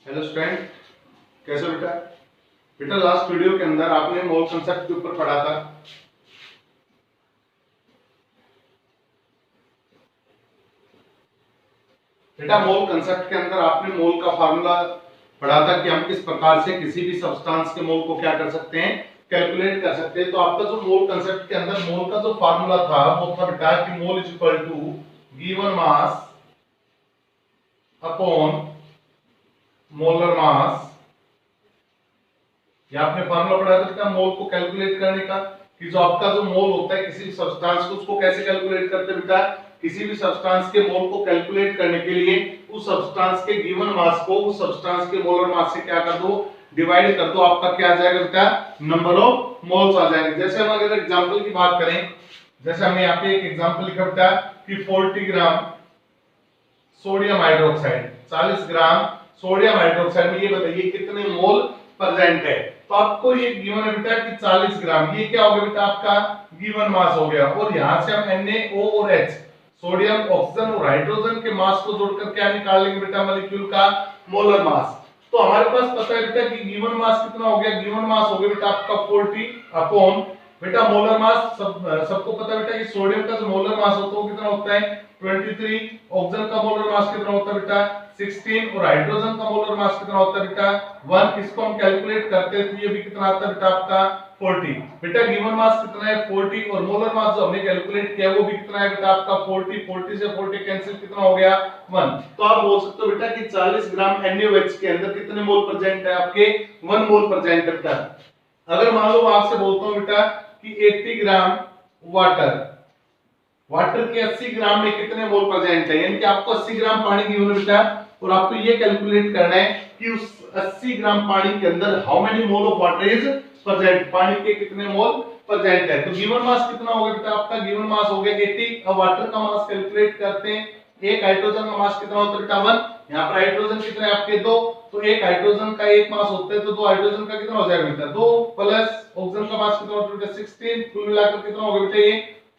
Hello student, कैसे हो बेटा? बेटा लास्ट वीडियो के अंदर आपने मोल कंसेप्ट के ऊपर पढ़ा था। बेटा मोल कंसेप्ट के अंदर आपने मोल का फार्मूला पढ़ा था कि हम किस प्रकार से किसी भी सब्सटेंस के मोल को क्या कर सकते हैं, कैलकुलेट कर सकते हैं। तो आपका जो मोल कंसेप्ट के अंदर मोल का जो फार्मूला था वो था बेटा कि mole is equal to given mass upon molar mass. या आपने फार्मूला पढ़ा था बेटा मोल को कैलकुलेट करने का कि जो आपका जो मोल होता है किसी भी सब्सटेंस को, उसको कैसे कैलकुलेट करते हैं बेटा? किसी भी सब्सटेंस के मोल को कैलकुलेट करने के लिए उस सब्सटेंस के गिवन मास को उस सब्सटेंस के मोलर मास से क्या कर दो, डिवाइड कर दो। आपका क्या आ जाएगा बेटा? नंबर ऑफ मोल्स आ जाएंगे। जैसे हम अगर एग्जांपल की बात करें, जैसे हमने यहाँ पे एक एग्जांपल लिखा बेटा कि 40 gram sodium hydroxide, 40 gram sodium hydroxide में ये बताइए कितने मोल प्रेजेंट है। तो आपको ये गिवन है बेटा कि 40 ग्राम। ये क्या हो गया बेटा? आपका गिवन मास हो गया। और यहां से हम NaO और H, सोडियम, ऑक्सीजन और हाइड्रोजन के मास को जोड़कर क्या निकाल लेंगे बेटा? मॉलिक्यूल का मोलर मास। तो हमारे पास पता है बेटा कि गिवन मास कितना हो गया? गिवन मास हो गया बेटा आपका 40 अपॉन बेटा मोलर मास। सबको पता है बेटा कि सोडियम का जो मोलर मास होता है वो कितना होता है? 23। ऑक्सीजन का मोलर मास कितना होता है बेटा? 16। और हाइड्रोजन का मोलर मास कितना होता है बेटा? 1। इसको हम कैलकुलेट करते हैं तो ये भी कितना आता है बेटा? आपका 40। बेटा गिवन मास कितना है? 40। और मोलर मास जो हमने कैलकुलेट किया वो भी कितना है बेटा? आपका 40। 40 से 40 कैंसिल, कितना हो गया? 1। तो आप बोल सकते हो बेटा कि 40 ग्राम NaOH के अंदर कितने मोल प्रेजेंट है? आपके 1 मोल प्रेजेंट है बेटा। अगर मान लो आपसे बोलता हूं बेटा कि 80 ग्राम वाटर के 80 ग्राम में कितने मोल प्रेजेंट है, यानी कि आपको 80 ग्राम पानी गिवन है बेटा और आपको ये कैलकुलेट करना है कि उस 80 ग्राम पानी के अंदर how many mole of water is present, पानी के कितने मोल प्रेजेंट है। तो गिवन मास कितना हो गया बेटा? आपका गिवन मास हो गया 80। अब वाटर का मास कैलकुलेट करते हैं। एक हाइड्रोजन का मास कितना होता है बेटा? 1। यहाँ पर हाइड्रोजन कितने हैं आपके? 2। तो एक हाइड्रोजन का एक मास होता है तो 2 हाइड्रोजन का कितना हो जाएगा बेटा? 2 प्लस ऑक्सीजन का मास कितना होता है बेटा? 16। कुल मिलाकर कितना होगा बेटा? ये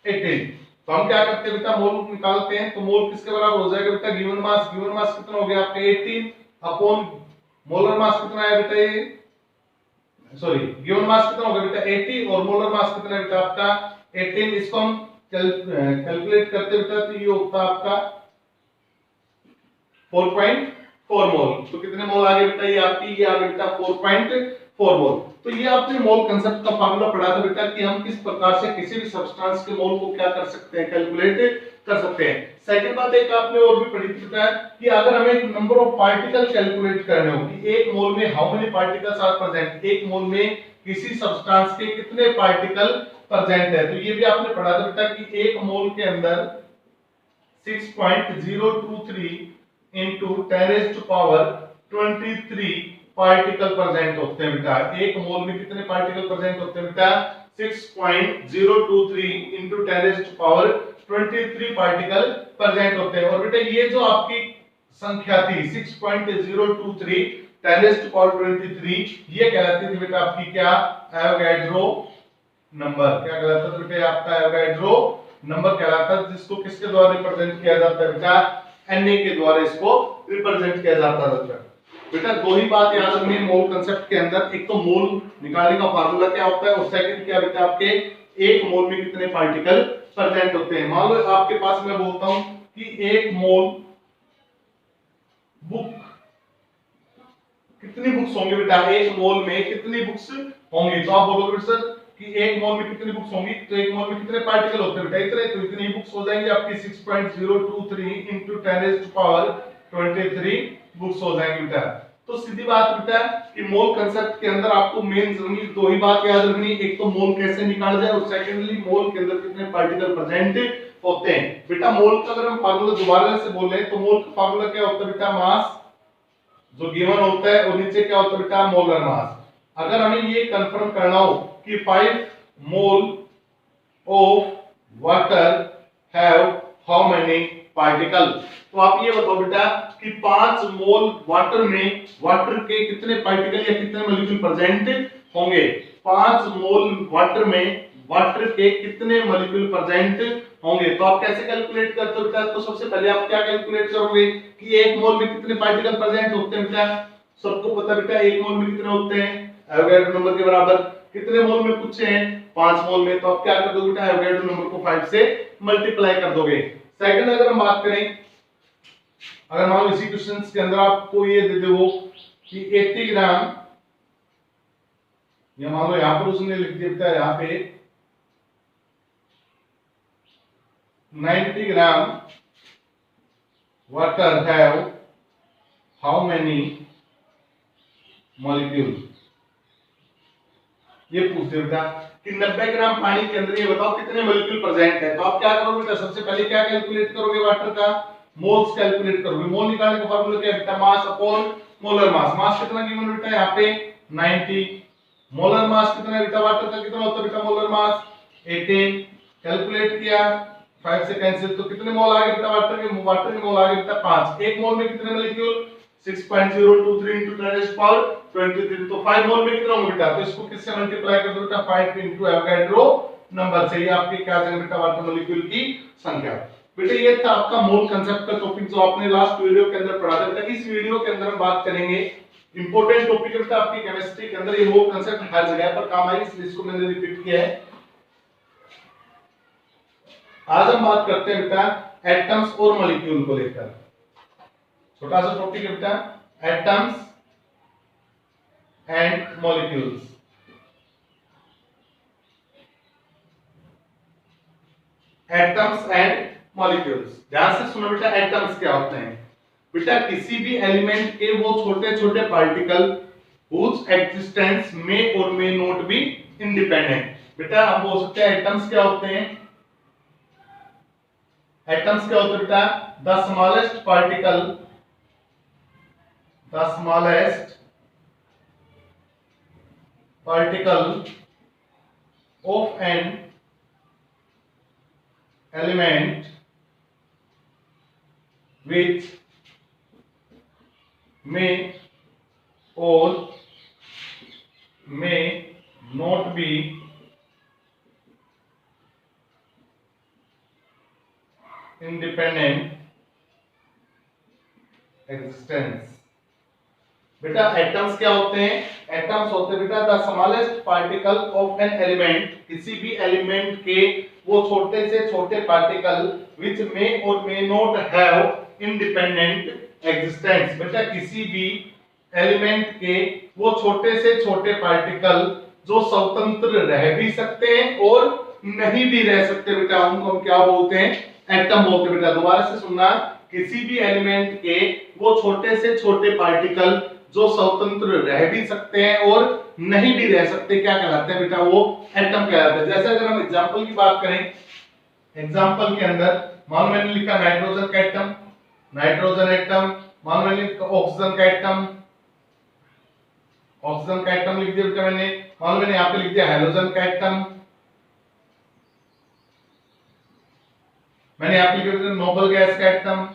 18। तो हम क्या करते हैं बेटा? मोल निकालते हैं। तो मोल किसके बराबर हो जाएगा बेटा? Given mass. गिवन मास कितना हो गया आपका? 18 अपॉन मोलर मास कितना है बेटा? ये सॉरी, गिवन मास कितना हो गया बेटा? 80 और मोलर मास कितना है बेटा? आपका 18। इसको हम कैलकुलेट करते बेटा तो ये होता है आपका 4.4 मोल। तो कितने मोल आ गए बेटा? ये आपकी ये आ गया बेटा 4.4 मोल। तो ये आपने मोल कंसेप्ट का फार्मूला पढ़ा था बेटा कि हम किस प्रकार से किसी भी सब्सटेंस के मोल को क्या कर सकते हैं, कैलकुलेट कर सकते हैं। सेकंड बात एक आपने और भी पढ़ी थी बेटा कि अगर हमें एक नंबर ऑफ पार्टिकल कैलकुलेट करने हो कि एक मोल में how many particles are present, एक मोल में किसी सब्सटेंस के कितने पार्टिकल प्रेजेंट है। तो ये भी आपने पढ़ा था बेटा कि एक मोल के अंदर 6.023 into 10 raised to power 23 particle present होते हैं बेटा। एक मोल में कितने पार्टिकल प्रेजेंट होते हैं बेटा? 6.023 into 10 raised to power 23 particle present होते हैं। और बेटा ये जो आपकी संख्या थी 6.023 10 raised to power 23, ये कहलाती थी बेटा आपकी क्या? Avogadro number. क्या कहलाता था बेटा? आपका एवोगाड्रो नंबर कहलाता है, जिसको किसके द्वारा रिप्रेजेंट किया जाता है बेटा? Na के द्वारा इसको रिप्रेजेंट किया जाता है बेटा। दो ही बात याद रखनी है मोल कंसेप्ट के अंदर, एक तो मोल निकालने का फार्मूला क्या होता है और सेकंड क्या बेटा आपके एक मोल में कितने पार्टिकल प्रेजेंट होते हैं। मान लो आपके पास मैं बोलता हूं कि एक मोल बुक, कितनी बुक्स होंगे बेटा? एक मोल में कितनी बुक्स होंगी? तो आप बोलोगे सर कि एक मोल में कितनी बुक्स होंगी, तो एक मोल में कितने पार्टिकल होते हैं बेटा? इतने। तो इतनी ही बुक्स हो जाएंगी आपकी 6.023 into 10 raised to power 23 books हो जाएंगी बेटा। तो सीधी बात बेटा कि मोल कंसेप्ट के अंदर आपको मेन जरूरी दो ही बात याद रखनी, एक तो मोल कैसे निकाला जाए और सेकेंडली मोल के अंदर कितने पार्टिकल प्रेजेंट होते हैं बेटा। मोल का अगर हम फार्मूला दोबारा से बोले तो मोल का फार्मूला क्या होता है बेटा? मास जो गिवन होता है और नीचे क्या होता है बेटा? Molar mass. अगर हमें ये कंफर्म करना हो कि 5 mole of water have how many particle, तो आप ये बताओ बेटा कि 5 मोल वाटर में वाटर के कितने पार्टिकल या कितने मॉलिक्यूल प्रेजेंट होंगे? 5 मोल वाटर में वाटर के कितने मॉलिक्यूल प्रेजेंट होंगे? तो आप कैसे कैलकुलेट करते हो बेटा? तो सबसे पहले आप क्या कैलकुलेट करोगे कि एक मोल में कितने पार्टिकल प्रेजेंट होते हैं बेटा? सबको पता बेटा 1 मोल में कितने होते हैं, एवोगैड्रो नंबर के बराबर। कितने मोल में पूछे हैं, 5 मोल में। तो आप क्या कर दोगे बेटा, एवोगैड्रो नंबर को 5 से मल्टीप्लाई कर दोगे। सेकंड अगर हम बात करें, अगर मान लो इसी क्वेश्चन के अंदर आपको ये दे दे वो कि 80 ग्राम, या मान लो यहां पर उसने लिख दिया बेटा यहां पे 90 ग्राम water have how many molecule, ये पूछ दे बेटा कि 90 ग्राम पानी के अंदर ये बताओ कितने मॉलिक्यूल प्रेजेंट है। तो आप क्या करोगे बेटा, सबसे पहले क्या कैलकुलेट करोगे, वाटर का मोल्स कैलकुलेट करोगे। मोल निकालने का फार्मूला क्या है बेटा, मास अपॉन मोलर मास। मास कितना गिवन बेटा यहाँ पे 90, मोलर मास कितना है बेटा, वाटर का कितना होता है बेटा मोलर मास 18। कैलकुलेट किया 5 से कैंसिल, तो कितने मोल आ गए बेटा वाटर के, वाटर के मोल आ गए बेटा 5। एक मोल में कितने मॉलिक्यूल 6.023 into 10⁻23। तो 5 मोल में कितना होगा बेटा, तो इसको किससे मल्टीप्लाई कर दो बेटा 5 into एवोगैड्रो नंबर से। ये आपके क्या जाएगा बेटा, वाटर मॉलिक्यूल की संख्या। बेटा ये था आपका मोल कांसेप्ट का टॉपिक जो आपने लास्ट वीडियो के अंदर पढ़ा था। बेटा इस वीडियो के अंदर हम बात करेंगे इंपॉर्टेंट टॉपिक है बेटा आपकी केमिस्ट्री के अंदर, ये मोल कांसेप्ट हर जगह पर काम आएगी, इसलिए इसको मैंने रिपीट किया है। आज हम बात करते हैं बेटा एटम्स और मॉलिक्यूल को लेकर। छोटा सा टॉपिक है बेटा, atoms and molecules. Atoms and molecules, ध्यान से सुनो बेटा। एटम्स क्या होते हैं बेटा, किसी भी एलिमेंट के वो छोटे छोटे particle whose existence may or may not be independent। बेटा हम बोल सकते हैं एटम्स क्या होते हैं, एटम्स क्या होते हैं बेटा, the smallest particle, the smallest particle of an element which may or may not be independent existence। बेटा एटम्स क्या होते हैं, एटम्स होते हैं बेटा the smallest particle of an element, किसी भी एलिमेंट के वो छोटे से छोटे particle which may or may not have independent existence। बेटा किसी भी एलिमेंट के वो छोटे से छोटे पार्टिकल जो स्वतंत्र रह भी सकते हैं और नहीं भी रह सकते बेटा, उनको हम क्या बोलते हैं, एटम बोलते हैं बेटा। दोबारा से सुनना, किसी भी एलिमेंट के वो छोटे से छोटे पार्टिकल जो स्वतंत्र रह भी सकते हैं और नहीं भी रह सकते, क्या कहलाते हैं बेटा, वो एटम कहलाते हैं। जैसे अगर हम एग्जांपल की बात करें, एग्जांपल के अंदर मान मैंने लिखा नाइट्रोजन का एटम, नाइट्रोजन एटम, मान मैंने लिखा ऑक्सीजन का एटम, ऑक्सीजन का एटम लिख दिया बेटा मैंने, मान मैंने यहाँ पे लिख दिया हाइड्रोजन का एटम, मैंने यहाँ पे लिख दिया नोबल गैस का एटम।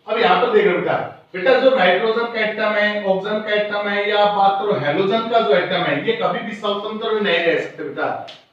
अब यहाँ पर देखो बेटा, बेटा जो नाइट्रोजन का एटम है, ऑक्सीजन का एटम है, या आप बात करो हेलोजन का जो एटम है, ये कभी भी स्वतंत्र नहीं रह सकते बेटा।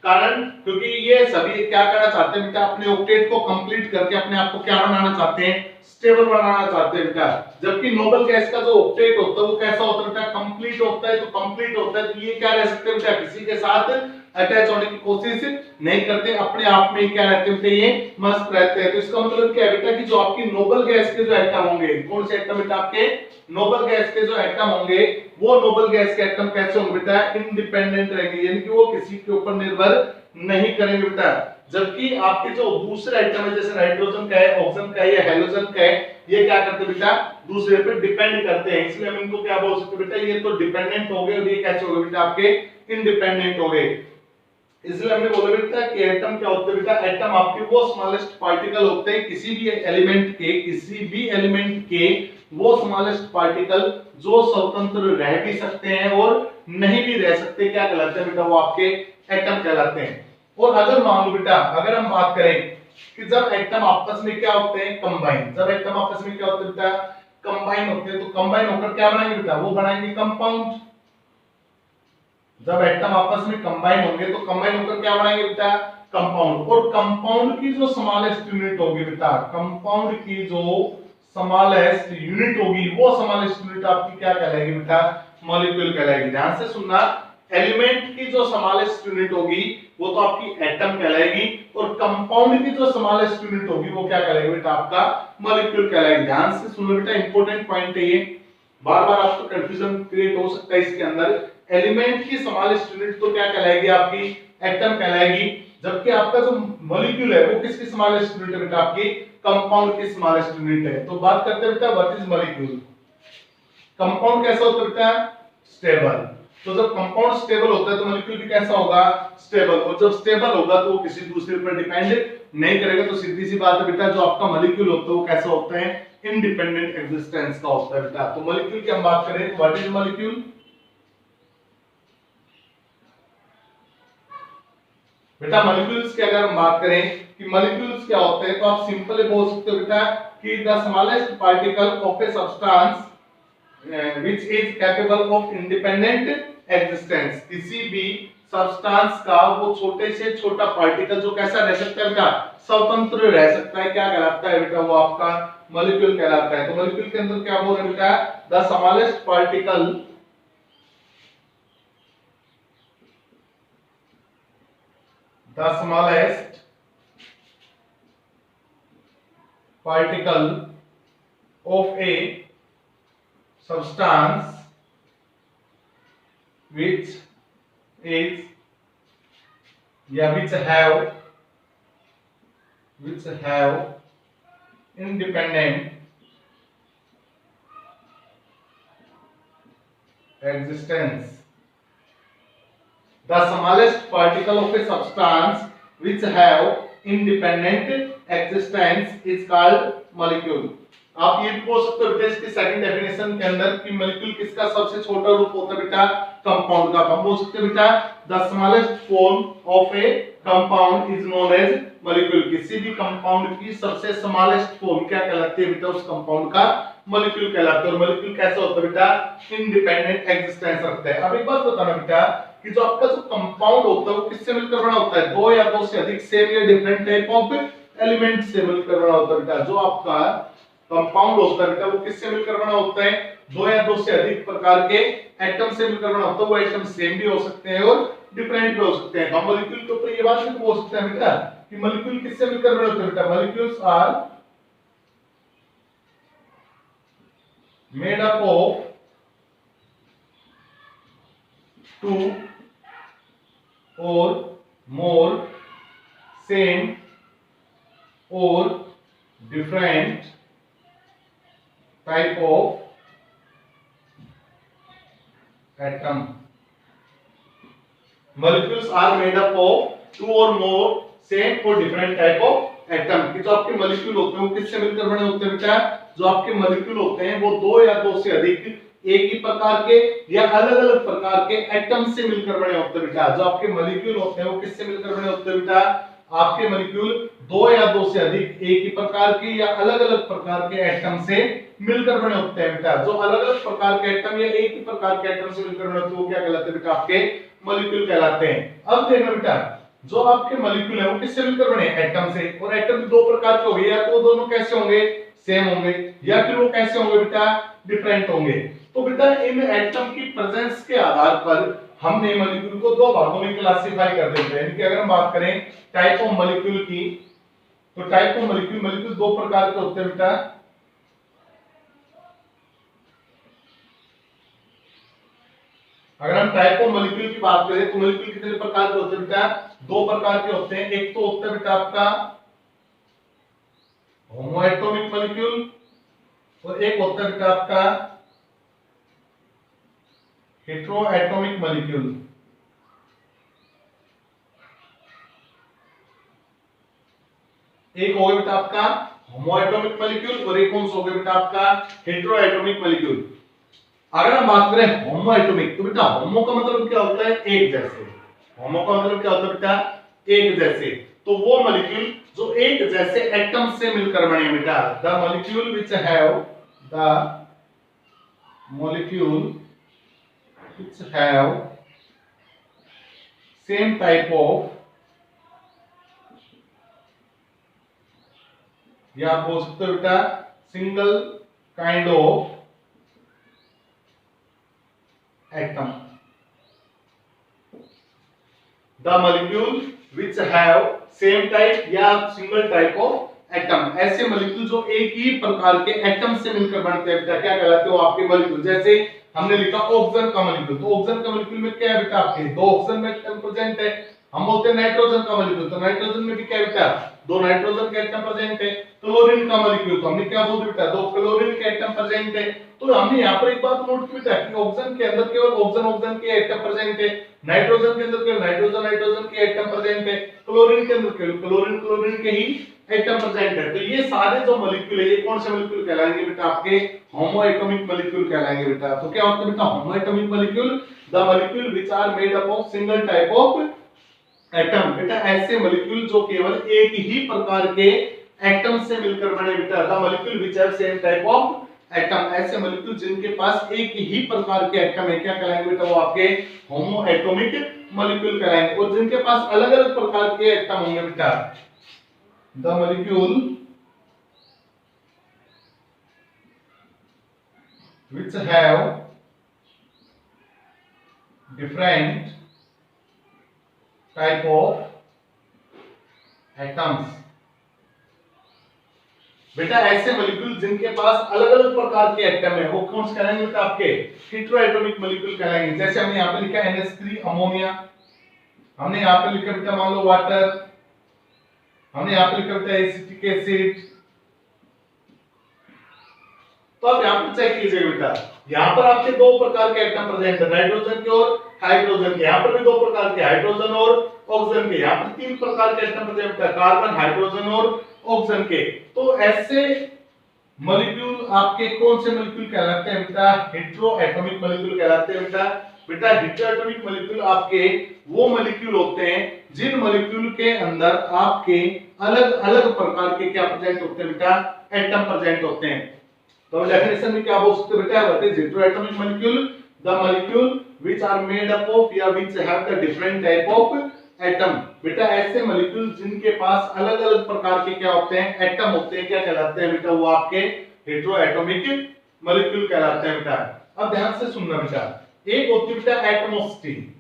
कारण क्योंकि ये सभी क्या करना चाहते हैं बेटा, अपने ऑक्टेट को कंप्लीट करके अपने आप को क्या बनाना चाहते हैं, स्टेबल बनाना चाहते हैं बेटा। जबकि नोबल गैस का जो ऑक्टेट होता है वो कैसा होता है बेटा, कंप्लीट होता है। तो कंप्लीट होता है तो ये क्या रह सकते हैं बेटा, किसी के साथ अटैच होने की कोशिश नहीं करते, अपने आप में क्या रहते हैं, ये मस्त रहते हैं। तो इसका मतलब क्या है बेटा कि जो आपकी नोबल गैस के जो एटम होंगे, कौन से एटम बेटा, आपके नोबल गैस के जो एटम होंगे, वो नोबल गैस के एटम कैसे होंगे बेटा, इंडिपेंडेंट रहेंगे, यानी कि वो किसी के ऊपर निर्भर नहीं करेंगे बेटा। जबकि आपके जो दूसरे एटम है, जैसे नाइट्रोजन का है, ऑक्सीजन का है या हेलोजन का है, ये क्या करते हैं बेटा, दूसरे पे डिपेंड करते हैं। इसलिए हम इनको क्या बोल सकते हैं बेटा, ये तो डिपेंडेंट हो गए और ये कैसे हो गए बेटा, आपके इंडिपेंडेंट हो गए। इसलिए हमने बोला बेटा कि एटम क्या होते हैं बेटा, एटम आपके वो स्मॉलेस्ट पार्टिकल होते हैं किसी भी एलिमेंट के, किसी भी एलिमेंट के वो स्मॉलेस्ट पार्टिकल जो स्वतंत्र रह भी सकते हैं और नहीं भी रह सकते, क्या कहलाते हैं बेटा, वो आपके एटम कहलाते हैं। और अगर मान लो बेटा, अगर हम बात करें कि जब एटम आपस में क्या होते हैं, कंबाइन, जब एटम आपस में क्या होते हैं बेटा, कंबाइन होते हैं, तो कंबाइन होकर क्या बनाएंगे बेटा, वो बनाएंगे कंपाउंड। जब एटम आपस में कंबाइन होंगे तो कंबाइन होकर क्या बनाएंगे बेटा, कंपाउंड। और कंपाउंड की जो स्मॉलेस्ट यूनिट होगी बेटा, कंपाउंड की जो स्मॉलेस्ट यूनिट होगी, वो स्मॉलेस्ट यूनिट आपकी क्या कहलाएगी बेटा, मॉलिक्यूल कहलाएगी। ध्यान से सुनना, एलिमेंट की जो स्मॉलेस्ट यूनिट होगी वो तो आपकी एटम कहलाएगी, और कंपाउंड की जो स्मॉलेस्ट यूनिट होगी वो क्या कहलाएगी बेटा, आपका मॉलिक्यूल कहलाएगी। ध्यान से सुनो बेटा, इंपॉर्टेंट पॉइंट है ये, बार बार आपको कंफ्यूजन क्रिएट हो सकता है इसके अंदर। एलिमेंट की स्मॉलेस्ट यूनिट तो क्या कहलाएगी, आपकी एटम कहलाएगी, जबकि आपका जो मॉलिक्यूल है वो किसकी स्मॉलेस्ट यूनिट है बेटा, आपकी कंपाउंड की स्मॉलेस्ट यूनिट है। तो बात करते हैं बेटा व्हाट इज मॉलिक्यूल। कंपाउंड कैसा होता है बेटा, स्टेबल। तो जब कंपाउंड स्टेबल होता है तो मॉलिक्यूल भी कैसा होगा, स्टेबल। और जब स्टेबल होगा तो वो किसी दूसरे पर डिपेंड नहीं करेगा। तो सीधी सी बात है बेटा, जो आपका मॉलिक्यूल होता है वो कैसा होता है, इंडिपेंडेंट एग्जिस्टेंस का होता है बेटा। तो मॉलिक्यूल की हम बात करें तो व्हाट इज मॉलिक्यूल। बेटा मॉलिक्यूल्स की अगर हम बात करें कि मॉलिक्यूल्स क्या होते हैं, तो आप सिंपली बोल सकते हो बेटा कि the smallest particle of a substance which is capable of independent existence। किसी भी सब्सटेंस का वो छोटे से छोटा पार्टिकल जो कैसा रह सकता है बेटा, स्वतंत्र रह सकता है, क्या कहलाता है बेटा, वो आपका मॉलिक्यूल कहलाता है। तो मॉलिक्यूल के अंदर क्या बोल रहे हैं बेटा, the smallest particle, the smallest particle of A substance which is which have independent existence। The smallest particle of a substance which have independent existence is called molecule। आप ये भी बोल सकते हो बेटा इसकी सेकंड डेफिनेशन के अंदर कि मॉलिक्यूल किसका सबसे छोटा रूप होता है बेटा, कंपाउंड का। हम बोल सकते हैं बेटा the smallest form of a compound is known as molecule. किसी भी कंपाउंड की सबसे स्मॉलेस्ट फॉर्म क्या कहलाती है बेटा, उस कंपाउंड का मॉलिक्यूल कहलाता है। और मॉलिक्यूल कैसा होता है बेटा, इंडिपेंडेंट एग्जिस्टेंस रखता है। अब एक बात बताना बेटा कि जो आपका जो कंपाउंड होता है वो किससे मिलकर बना होता है, दो या दो से अधिक सेम या डिफरेंट टाइप ऑफ एलिमेंट से मिलकर बना होता है बेटा। जो आपका कंपाउंड होता है बेटा वो किससे मिलकर बना होता है, दो या दो से अधिक प्रकार के एटम से मिलकर बना होता है। वो एटम सेम भी हो सकते हैं और डिफरेंट भी हो सकते हैं। हम मॉलिक्यूल के ऊपर ये बात भी बोल सकते हैं बेटा कि मॉलिक्यूल किससे मिलकर बने होते हैं बेटा, molecules are made up of two और मोर सेम और different type of atom। molecules are made up of two or more same or different type of atom। कि जो आपके मॉलिक्यूल होते हैं वो किससे मिलकर बने होते हैं बेटा, जो आपके मॉलिक्यूल होते हैं वो दो या दो से अधिक एक ही प्रकार के या अलग अलग प्रकार के एटम से मिलकर बने होते हैं बेटा। जो आपके मॉलिक्यूल होते हैं वो किससे मिलकर बने होते हैं बेटा, आपके मॉलिक्यूल दो या दो से अधिक एक ही प्रकार के या अलग अलग प्रकार के एटम से मिलकर बने होते हैं बेटा। जो अलग अलग प्रकार के एटम या एक ही प्रकार के एटम से मिलकर बने होते हैं वो क्या कहलाते हैं बेटा, आपके मॉलिक्यूल कहलाते हैं। अब देखना बेटा जो आपके मॉलिक्यूल है वो किससे मिलकर बने, एटम से। और एटम दो प्रकार के होंगे, या तो दोनों कैसे होंगे, सेम होंगे, या फिर वो कैसे होंगे बेटा, डिफरेंट होंगे। तो बेटा इन एटम की प्रेजेंस के आधार पर हमने मॉलिक्यूल को दो भागों में क्लासिफाई कर देते हैं। यानी कि अगर हम बात करें टाइप ऑफ मॉलिक्यूल की, तो टाइप ऑफ मॉलिक्यूल दो प्रकार के होते हैं बेटा। अगर हम टाइप ऑफ मॉलिक्यूल की बात करें तो मॉलिक्यूल कितने प्रकार के होते हैं बेटा, दो प्रकार के होते हैं। एक तो होता है बेटा आपका होमोएटॉमिक मॉलिक्यूल और एक होता है बेटा आपका हेटेरोएटॉमिक मॉलिक्यूल। एक हो गया बेटा आपका होमोएटॉमिक मॉलिक्यूल और एक कौन सा हो गया बेटा आपका हेटेरोएटॉमिक मॉलिक्यूल। अगर हम बात करें होमोएटॉमिक तो बेटा होमो का मतलब क्या होता है, एक जैसे। होमो का मतलब क्या होता है बेटा, एक जैसे। तो वो मॉलिक्यूल जो एक जैसे एटम से मिलकर बने बेटा, the molecule which have same type of, या आप बोल सकते हो बेटा single kind of atom. The molecule which have same type या single type of atom, ऐसे molecule जो एक ही प्रकार के एटम से मिलकर बनते हैं बेटा क्या कहलाते हैं वो आपके molecule। जैसे हमने लिखा ऑक्सीजन का molecule, तो ऑक्सीजन का molecule में क्या है बेटा आपके दो ऑक्सीजन में एटम प्रेजेंट है। हम बोलते हैं नाइट्रोजन का molecule, तो नाइट्रोजन में भी क्या है बेटा दो नाइट्रोजन के एटम प्रेजेंट है। क्लोरीन का molecule, तो हमने क्या बोल दिया बेटा दो क्लोरीन के एटम प्रेजेंट है। तो हमने यहाँ पर एक बात नोट की बेटा कि ऑक्सीजन के अंदर केवल ऑक्सीजन के एटम प्रेजेंट है, नाइट्रोजन के अंदर केवल नाइट्रोजन के एटम प्रेजेंट है, क्लोरीन के अंदर केवल क्लोरीन के ही एटम प्रेजेंट है। तो ये सारे जो मॉलिक्यूल है ये कौन से मॉलिक्यूल कहलाएंगे बेटा आपके होमो एटॉमिक मॉलिक्यूल कहलाएंगे बेटा। तो क्या होता है बेटा homo atomic molecule, the molecule which are made up of single type of atom. बेटा ऐसे मॉलिक्यूल जो केवल एक ही प्रकार के एटम से मिलकर बने बेटा, the molecule which have same type of atom, ऐसे मॉलिक्यूल जिनके पास एक ही प्रकार के एटम है क्या कहलाएंगे बेटा वो आपके होमो एटॉमिक मॉलिक्यूल कहलाएंगे। और जिनके पास अलग-अलग प्रकार के एटम होंगे बेटा, the molecule which have different type of atoms। बेटा ऐसे मॉलिक्यूल जिनके पास अलग-अलग प्रकार के एटम है वो कौन से कहलाएंगे बेटा आपके हेटेरोएटॉमिक मॉलिक्यूल कहलाएंगे। जैसे हमने यहाँ पे लिखा NH3 अमोनिया, हमने यहाँ पे लिखा बेटा मान लो वाटर, हमने यहाँ पे लिखा बेटा एसिटिक एसिड। तो आप यहाँ पर चेक कीजिए बेटा, यहाँ पर आपके दो प्रकार के एटम प्रेजेंट है, नाइट्रोजन के और हाइड्रोजन के। यहाँ पर भी दो प्रकार के हाइड्रोजन और ऑक्सीजन के। यहाँ पर तीन प्रकार के एटम प्रेजेंट है, कार्बन हाइड्रोजन और ऑक्सीजन के। तो ऐसे मॉलिक्यूल आपके कौन से मॉलिक्यूल कहलाते हैं बेटा हेटेरोएटॉमिक मॉलिक्यूल कहलाते हैं बेटा। बेटा हेटेरोएटॉमिक मॉलिक्यूल आपके वो मॉलिक्यूल होते हैं जिन मॉलिक्यूल के अंदर आपके अलग-अलग प्रकार के क्या प्रेजेंट होते हैं बेटा एटम प्रेजेंट होते हैं। तो डेफिनेशन में क्या बोल सकते हैं बेटा what is heteroatomic molecule, the molecule which are made up of या which have the different type of atom. बेटा ऐसे मॉलिक्यूल जिनके पास अलग-अलग प्रकार के क्या होते हैं एटम होते हैं क्या कहलाते हैं बेटा वो आपके हेटेरोएटॉमिक मॉलिक्यूल कहलाते हैं बेटा। अब ध्यान से सुनना बेटा, एक होती है बेटा एटमॉस्फेयर,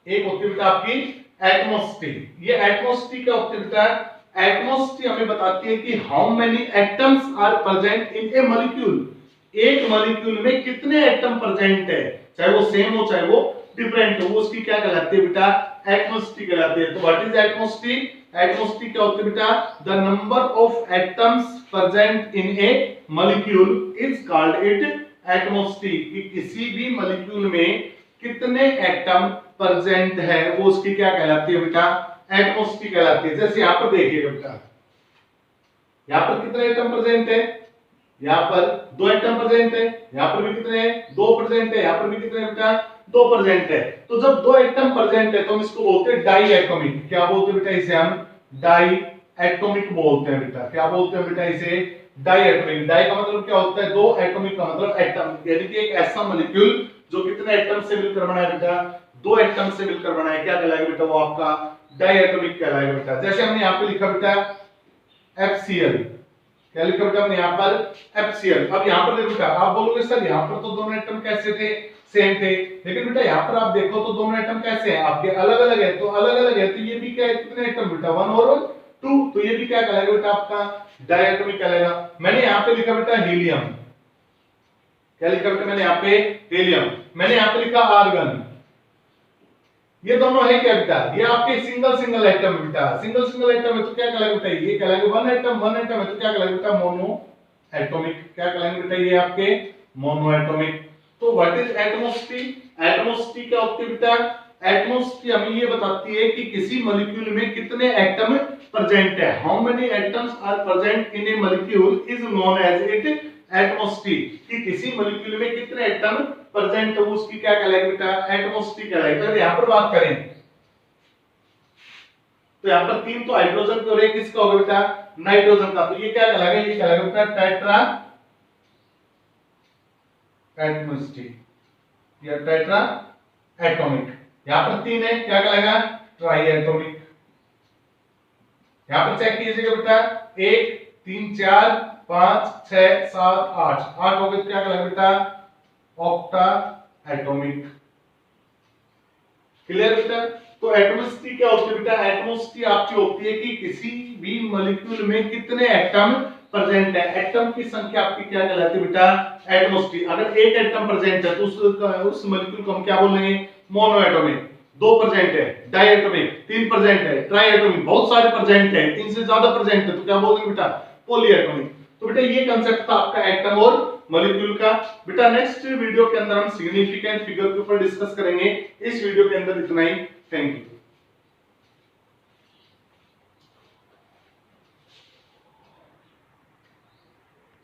एक होती है बेटा आपकी एटमॉस्फेयर। ये एटमॉस्फेयर क्या होती है बेटा, एटमॉस्फेयर हमें बताती है कि how many atoms are present in a molecule, एक मॉलिक्यूल में कितने एटम प्रेजेंट है, चाहे वो सेम हो चाहे वो डिफरेंट हो, वो उसकी क्या कहलाती है बेटा एटमॉस्फेयर कहलाती है। तो व्हाट इज एटमॉस्फेयर, एटमॉस्फेयर क्या होती है बेटा the number of atoms present in a molecule is called it atmosphere, कि किसी भी मॉलिक्यूल में कितने एटम प्रेजेंट है वो उसकी क्या कहलाती है बेटा एटमॉस्फेयर कहलाती है। जैसे यहां पर देखिएगा बेटा, यहां पर कितने एटम प्रेजेंट है, यहां पर दो एटम प्रेजेंट है, यहां पर भी कितने हैं दो प्रेजेंट है, यहां पर भी कितने बेटा दो प्रेजेंट है। तो जब दो एटम प्रेजेंट है तो हम इसको बोलते हैं डाई एटॉमिक। क्या बोलते हैं बेटा इसे हम डाई एटॉमिक बोलते हैं बेटा। क्या बोलते हैं बेटा इसे डाई एटॉमिक। डाई का मतलब क्या होता है दो, एटॉमिक का मतलब एटम, यानी कि एक ऐसा मॉलिक्यूल जो कितने एटम से मिलकर बना है बेटा दो एटम से मिलकर बना है, क्या कहलाएगा बेटा वो आपका डाई एटॉमिक कहलाएगा बेटा। जैसे हमने यहाँ पे लिखा बेटा FCl, क्या लिखा बेटा हमने यहाँ पर FCl। अब यहाँ पर देखो बेटा, आप बोलोगे सर यहाँ पर तो दोनों एटम कैसे थे सेम थे, लेकिन बेटा यहाँ पर आप देखो तो दोनों एटम कैसे हैं आपके अलग अलग है। तो अलग अलग है तो ये भी क्या है कितने एटम बेटा वन और वन टू, तो ये भी क्या कहलाएगा बेटा आपका डाई एटॉमिक कहलाएगा। मैंने यहाँ पे लिखा बेटा हीलियम, क्या लिखा बेटा मैंने यहाँ पे हीलियम, मैंने यहाँ पे लिखा आर्गन। ये दोनों है क्या बेटा ये आपके सिंगल सिंगल एटम बेटा, सिंगल सिंगल एटम है तो क्या कहलाएगा बेटा ये कहलाएगा वन एटम है तो क्या कहलाएगा बेटा मोनो एटॉमिक। क्या कहलाएंगे बेटा ये आपके मोनो एटॉमिक। तो व्हाट इज एटमॉस्फेयर, एटमॉस्फेयर क्या होती है बेटा एटमॉस्फेयर हमें ये बताती है कि किसी मॉलिक्यूल में कितने एटम प्रेजेंट है, how many atoms are present in a molecule is known as it atmosphere, कि किसी मॉलिक्यूल में कितने एटम प्रेजेंट है उसकी क्या कहलाएगी बेटा एटमॉस्फेयर कहलाएगी। अगर यहां पर बात करें तो यहां पर तीन तो हाइड्रोजन के और एक किसका होगा बेटा नाइट्रोजन का, तो ये क्या कहलाएगा ये कहलाएगा बेटा टेट्रा एटमॉस्फेयर या टेट्रा एटॉमिक। यहां पर तीन है क्या कहलाएगा ट्राई एटॉमिक, यहाँ पर चेक कीजिएगा बेटा, 1 3 4 5 6 7 8 8 हो गए, तो क्या कहलाएगा बेटा, ऑक्टा एटॉमिक। क्लियर बेटा। तो एटॉमिसिटी क्या होती है बेटा, एटॉमिसिटी आपकी होती है कि किसी भी मॉलिक्यूल में कितने एटम प्रेजेंट है। एटम की संख्या आपकी क्या कहलाती है बेटा, एटॉमिसिटी। अगर एक एटम प्रेजेंट है तो उस मॉलिक्यूल को हम क्या बोलेंगे, मोनो एटॉमिक। 2 प्रेजेंट है, डाई एटॉमिक। 3 प्रेजेंट है, ट्राई एटॉमिक। बहुत सारे प्रेजेंट है, 3 से ज्यादा प्रेजेंट है तो क्या बोलेंगे बेटा, पॉली एटॉमिक। तो बेटा ये कांसेप्ट था आपका एटम और मॉलिक्यूल का। बेटा नेक्स्ट वीडियो के अंदर हम सिग्निफिकेंट फिगर के ऊपर डिस्कस करेंगे। इस वीडियो के अंदर इतना ही। Thank you.